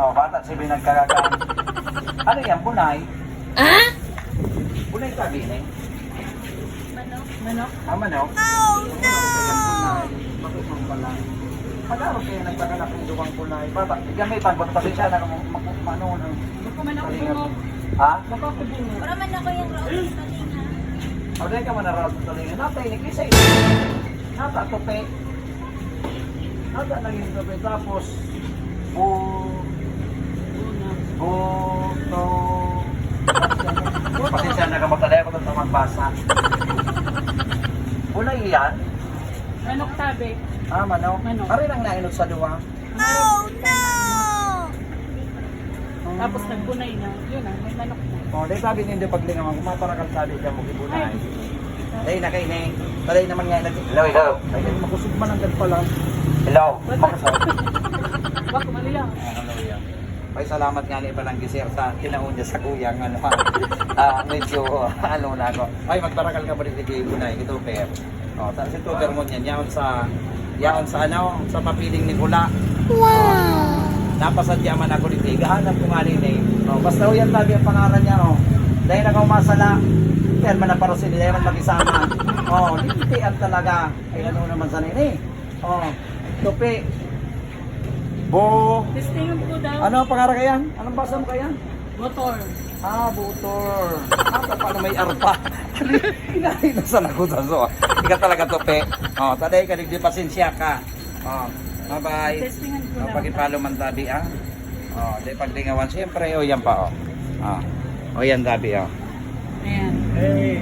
Oh, bata si binagkagagan. Ano yan, bunay? Ah? Bunay tabi na eh. Manok? Manok? Ah, manok? Oh, no! Bakit mo pala? Pagkaro kayo nagpagalak ng duwang bunay. Bata, gamitan ko, pasensya na kung ano. Baka manok bungog. Ha? Baka ako bungog. Para man ako yung rose sa talinga. O, dahil ka man na sa talinga. Natay, nikisay. Nata, tope. Nata, naging tope. Tapos, buto. Pasensya na ka magtalaya ko ito magbasa. Bunay yan? Manok tabi. Ah, manok. Manok. Pare lang nainod sa duwa. Tapos nagbunay na. Yun na, may manok na. Oh, dahil sabi ninyo paglingaman, kumaparakal sabi dyan mo kibunay. Dahil na kayo na talay naman nga nag... Hello, hello. Dahil makusog man ang pala. Hello. Makusog. Baka malilang. Hello, yan. Ay, salamat nga ni Balang Gisir sa tinaon niya sa kuyang. Ano, medyo ano na ako. Ay, magparakal ka pa rin kay Bunay, ito per. Oh, si Tuber mo niyan, yaon sa ano, sa papiling ni Bula. Wow! Napasadya man ako dito, gahanap ko nga rin eh. Oh, basta yan tabi ang pangalan niya, oh. Dahil nakamasala, kaya man na paro sila, dahil man mag-isama. Oh, lintian talaga. Ay, ano naman sa nini? Oh, tupi. Testingan ko daw. Ano ang pangalan kayan? Anong basa mo kayan? Motor. Ah, butor. Ah, paano may arpa? Kinahin na sa nakutan. So, ika talaga tupi. Oh, taday ka, di pasensya ka. Oh, bye-bye. Testingan ko Oh, daw. pagipalo man tabi, ah. Oh, di paglingawan. Siyempre, oh, yan pa, oh. Oh, oh yan tabi, oh. Ayan. Hey.